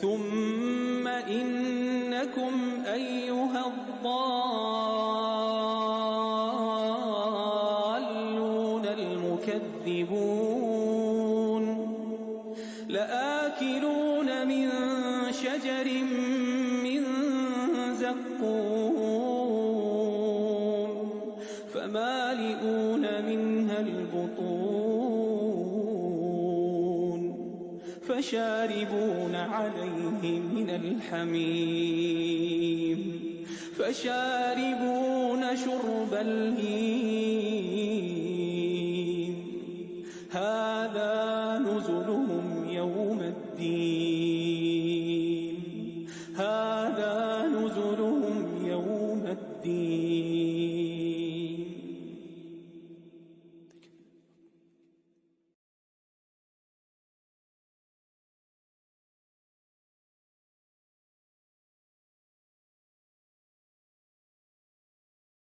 ثم إنكم أيها الضالون المكذبون لآكلون من شجر من زقوم فمالئون منها البطون فشاربون عليه من الحميم فشاربون شرب الهيم